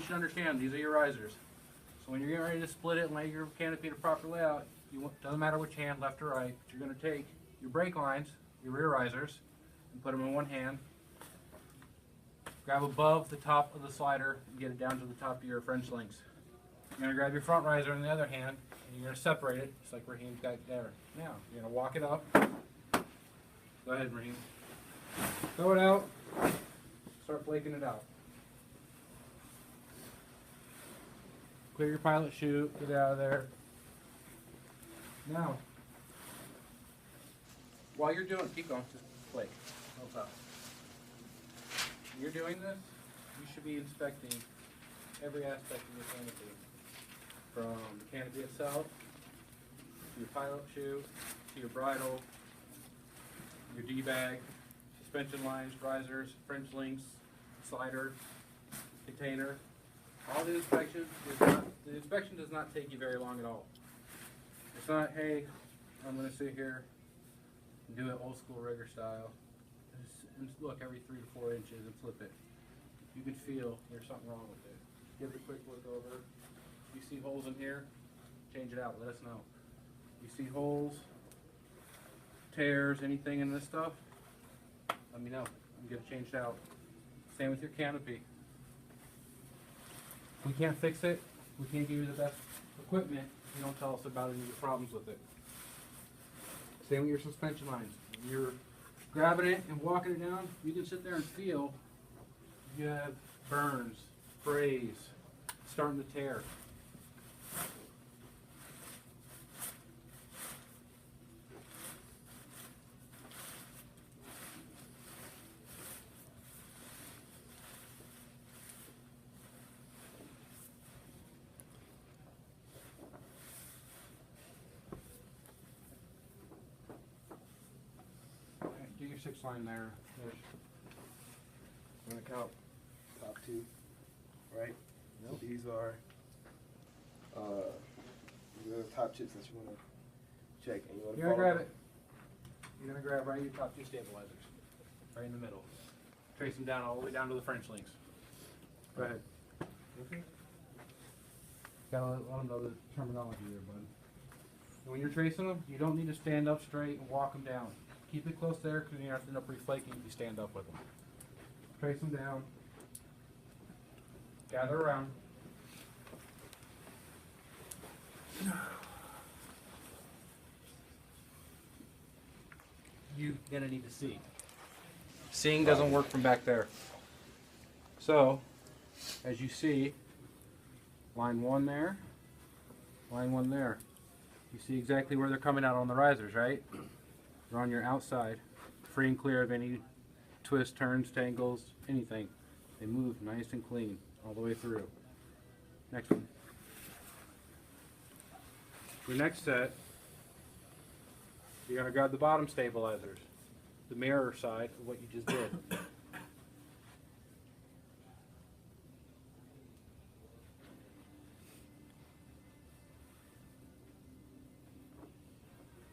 should understand, these are your risers. So when you're getting ready to split it and lay your canopy in a proper layout, doesn't matter which hand, left or right, but you're going to take your brake lines, your rear risers, and put them in one hand. Grab above the top of the slider and get it down to the top of your French links. You're going to grab your front riser in the other hand, and you're going to separate it, just like Raheem's got there. Now, you're going to walk it up. Go ahead, Raheem. Throw it out. Start flaking it out. Clear your pilot chute, get it out of there. Now, while you're doing, keep going, just flake. No stop. When you're doing this, you should be inspecting every aspect of your canopy. From the canopy itself, to your pilot chute, to your bridle, your D-bag, suspension lines, risers, French links, slider, container. All the inspection does not take you very long at all. It's not, hey, I'm going to sit here and do it old school rigger style. And look every 3 to 4 inches and flip it. You can feel there's something wrong with it. Give it a quick look over. You see holes in here, change it out, let us know. You see holes, tears, anything in this stuff, let me know. I'm going to get it changed out. Same with your canopy. We can't fix it, we can't give you the best equipment if you don't tell us about any of the problems with it. Same with your suspension lines. When you're grabbing it and walking it down, you can sit there and feel you have burns, frays, starting to tear. Do your 6 line there. I'm going to count top 2, right? Yep. So these are the top chips that you want to check. And You're going to grab it. You're going to grab right your top 2 stabilizers. Right in the middle. Trace them down all the way down to the French links. Go ahead. Okay. Gotta let them know the terminology there, bud. And when you're tracing them, you don't need to stand up straight and walk them down. Keep it close there because you have to end up reflaking if you stand up with them. Trace them down. Gather around. You're gonna need to see. Seeing doesn't work from back there. So, as you see, line 1 there, line 1 there. You see exactly where they're coming out on the risers, right? They're on your outside, free and clear of any twists, turns, tangles, anything. They move nice and clean all the way through. Next one. Your next set, you're going to grab the bottom stabilizers, the mirror side of what you just did.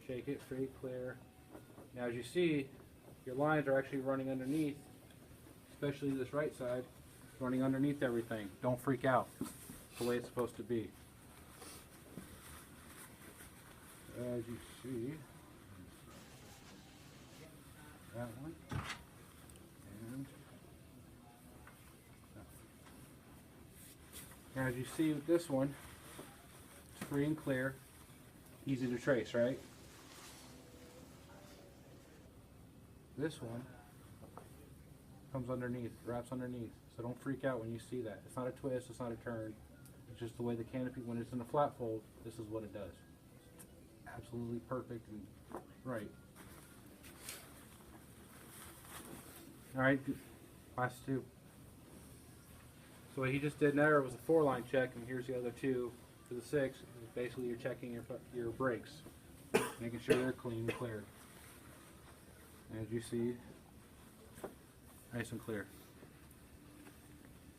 Shake it, free, clear. Now as you see, your lines are actually running underneath, especially this right side, running underneath everything. Don't freak out. It's the way it's supposed to be. As you see, that one, and that one. As you see with this one, it's free and clear, easy to trace, right? This one comes underneath, wraps underneath, so don't freak out when you see that. It's not a twist, it's not a turn. It's just the way the canopy, when it's in a flat fold, this is what it does. Absolutely perfect and right. Alright, last 2. So what he just did there was a 4-line check, and here's the other 2 for the 6. Basically you're checking your brakes, making sure they're clean and clear. As you see, nice and clear.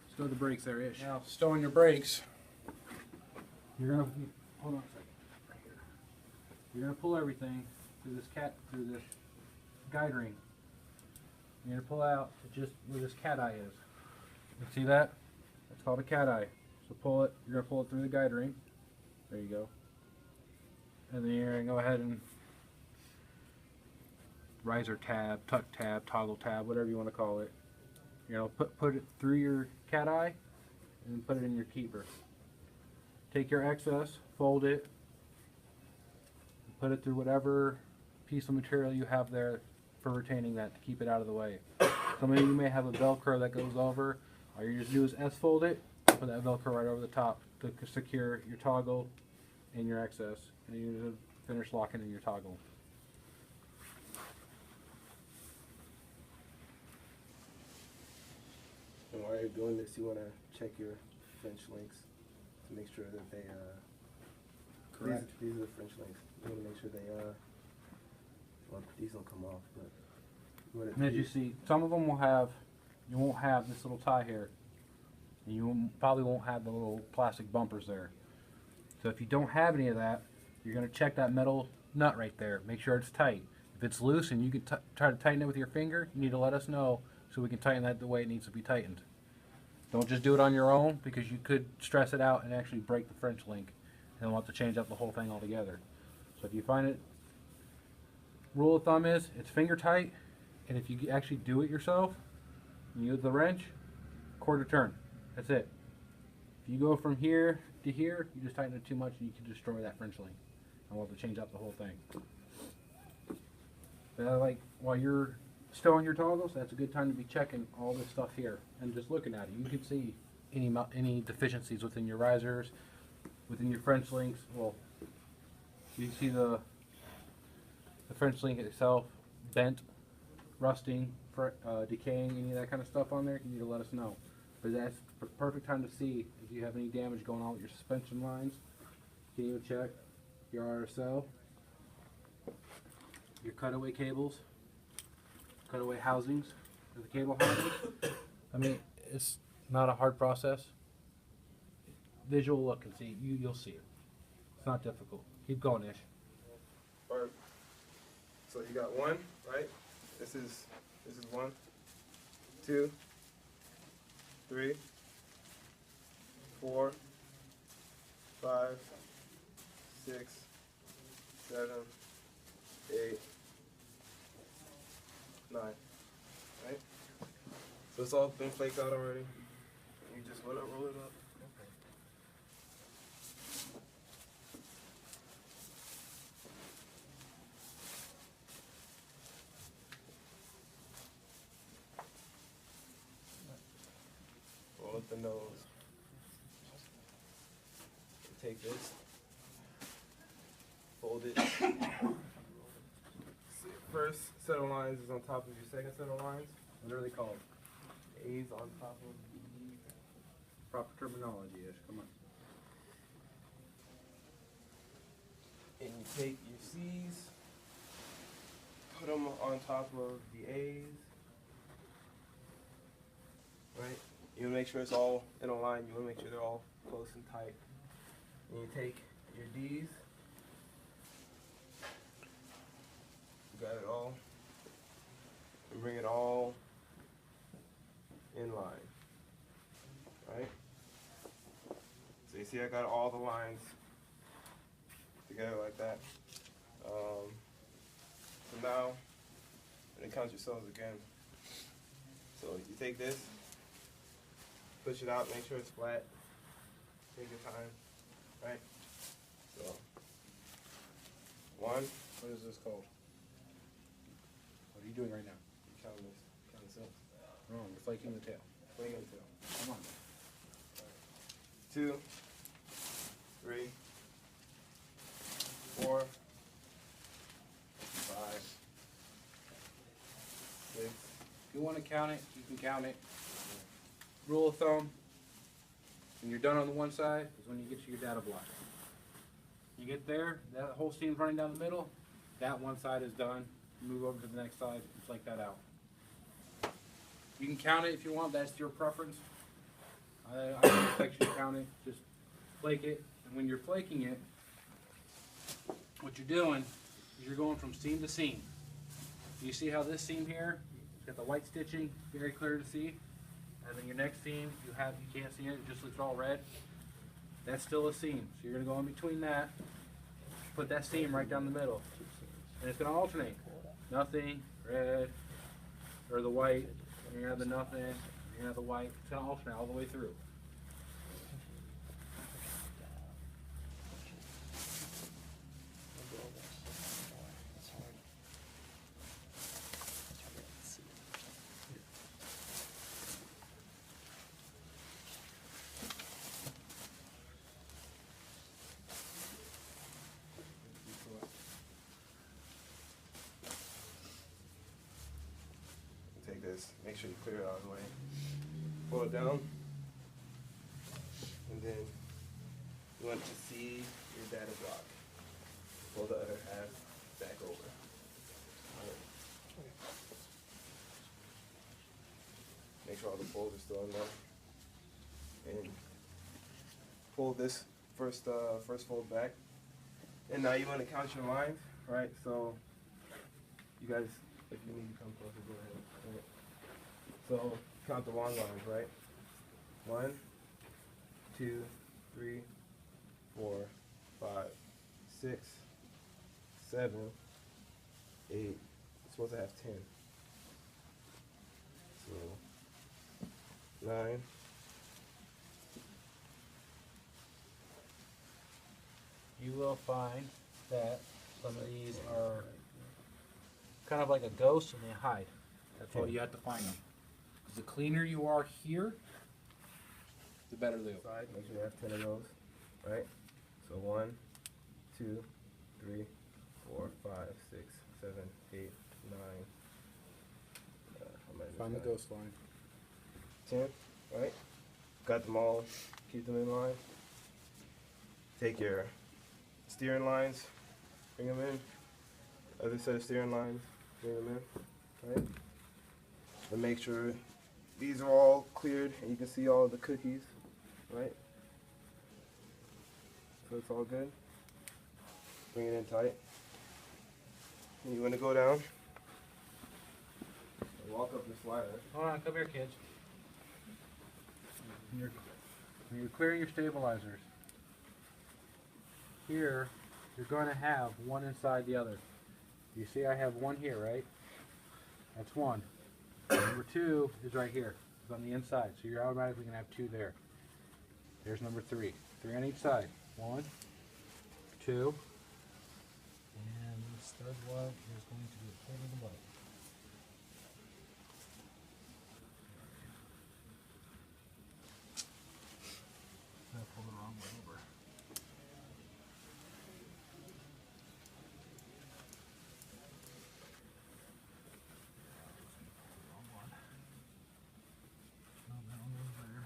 Let's go to the brakes there, Ish. Now, stowing your brakes, you're gonna hold on a second. Right here. You're gonna pull everything through this guide ring. You're gonna pull out just where this cat eye is. You see that? It's called a cat eye. So pull it, you're going to pull it through the guide ring. There you go. And then you're going to go ahead and riser tab, tuck tab, toggle tab, whatever you want to call it. You're going to put it through your cat eye and then put it in your keeper. Take your excess, fold it, put it through whatever piece of material you have there for retaining that to keep it out of the way. Some of you may have a Velcro that goes over. All you just do is S-fold it, put that Velcro right over the top to secure your toggle and your excess, and you need to finish locking in your toggle. And while you're doing this, you want to check your French links to make sure that they, Correct. These are the French links. You want to make sure they, well, these don't come off, but you want And as you see, some of them will have, you won't have this little tie here. And you probably won't have the little plastic bumpers there. So if you don't have any of that, you're going to check that metal nut right there. Make sure it's tight. If it's loose and you can try to tighten it with your finger, you need to let us know so we can tighten that the way it needs to be tightened. Don't just do it on your own, because you could stress it out and actually break the French link, and we'll have to change up the whole thing altogether. So if you find it, rule of thumb is it's finger tight, and if you actually do it yourself, you use the wrench, quarter turn. That's it. If you go from here to here, you just tighten it too much and you can destroy that French link, and we'll have to change up the whole thing. But like while you're still on your toggles, that's a good time to be checking all this stuff here and just looking at it. You can see any deficiencies within your risers, within your French links. Well, you can see the French link itself bent, rusting, decaying, any of that kind of stuff on there. You need to let us know. But that's the perfect time to see if you have any damage going on with your suspension lines. You can even check your RSL, your cutaway cables, cutaway housings for the cable housings. I mean, it's not a hard process. Visual look and see, you'll see it. It's not difficult. Keep going, Ish. Or, so you got one, right? This is 1, 2, 3, 4, 5, 6, 7, 8, 9. Right? So it's all been flaked out already. You just want to roll it up. Roll up the nose. Take this. Fold it. First set of lines is on top of your second set of lines. What are they called? A's on top of Proper terminology, Ish. Come on. and you take your C's, put them on top of the A's, right? You want to make sure it's all in a line. You want to make sure they're all close and tight. And you take your D's, you got it all, and bring it all in line, right? So you see I got all the lines together like that. So now, and count yourselves again. So you take this, push it out, make sure it's flat, take your time, right? So, 1, What is this called? What are you doing right now? count this, count this up. Wrong. You're flaking the tail. Bring it to Come on. 2, 3, 4, 5, 6. If you want to count it, you can count it. Rule of thumb, when you're done on the one side, is when you get to your data block. You get there, that whole seam's running down the middle, that one side is done. You move over to the next side and flake that out. You can count it if you want, that's your preference. I don't expect you to count it, just flake it. And when you're flaking it, what you're doing is you're going from seam to seam. You see how this seam here, it's got the white stitching, very clear to see. and then your next seam, you can't see it, it just looks all red. That's still a seam. So you're gonna go in between that, put that seam right down the middle. And it's gonna alternate. Nothing, red, or the white, and you're gonna have the nothing, and you're gonna have the white. It's gonna alternate all the way through. Take this, make sure you clear it out of the way. Pull it down, and then you want to see your data block. Pull the other half back over. Alright. Make sure all the folds are still in there. And pull this first fold back. And now you want to count your lines, right? So you guys, if you need to come closer, go ahead. Right. So count the long lines, right? 1, 2, 3, 4, 5, 6, 7, 8. You're supposed to have 10. So 9. You will find that some of these are kind of like a ghost and they hide. That's why you have to find them. Because the cleaner you are here, the better they will. Side, make sure you have 10 of those, right? So 1, 2, 3, 4, 5, 6, 7, 8, 9. Find the ghost line. 10, right? Got them all, keep them in line. Take your steering lines, bring them in. Other set of steering lines, bring them in, right? And make sure these are all cleared and you can see all the cookies, right? So it's all good. Bring it in tight. And you want to go down and walk up the slider. Hold on, come here, kids. When you're clearing your stabilizers, here you're going to have one inside the other. You see I have one here, right? That's one. Number 2 is right here. It's on the inside, so you're automatically going to have 2 there. There's number 3. 3 on each side. 1, 2, and this third one is going to be a pain in the butt. I pulled the wrong way over. Wrong one. No, that one was there.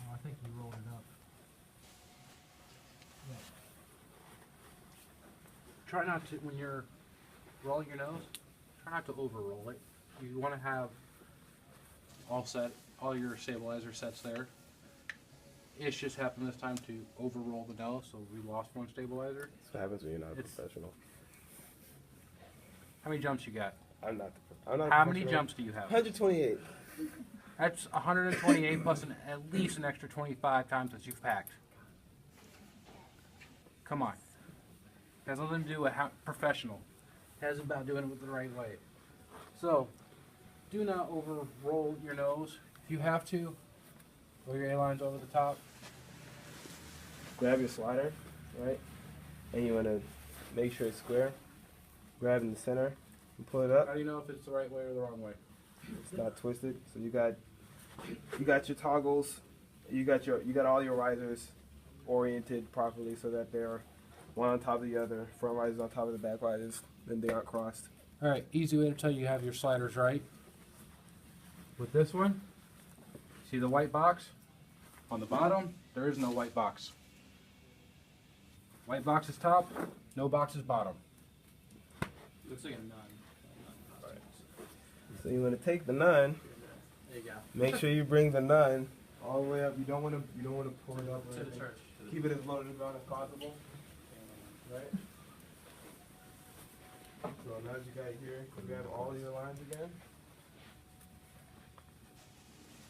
Oh, I think you rolled it up. Yeah. Try not to, when you're rolling your nose, try not to over roll it. You want to have all your stabilizer sets there. It's just happened this time to over roll the nose, so we lost one stabilizer. That's what happens when you're not a professional. How many jumps you got? I'm not a How many professional. jumps do you have? 128. That's 128 plus at least an extra 25 times that you've packed. Come on. It has nothing to do with how professional. It has about doing it with the right way. So, do not over roll your nose. If you have to, roll your A-lines over the top. Grab your slider, right? And you want to make sure it's square. Grab in the center and pull it How up. do you know if it's the right way or the wrong way? It's not twisted. So you got your toggles. You got all your risers oriented properly so that they're one on top of the other. Front risers on top of the back risers. Then they aren't crossed. All right, easy way to tell you have your sliders right. With this one, see the white box? On the bottom, there is no white box. White box is top, no box is bottom. Looks like a nun. So you want to take the nun. There you go. Make sure you bring the nun all the way up. You don't want to pull it up or To the anything. church. Keep it as low to the ground as possible. Right? So now that you got it here, grab all your lines again.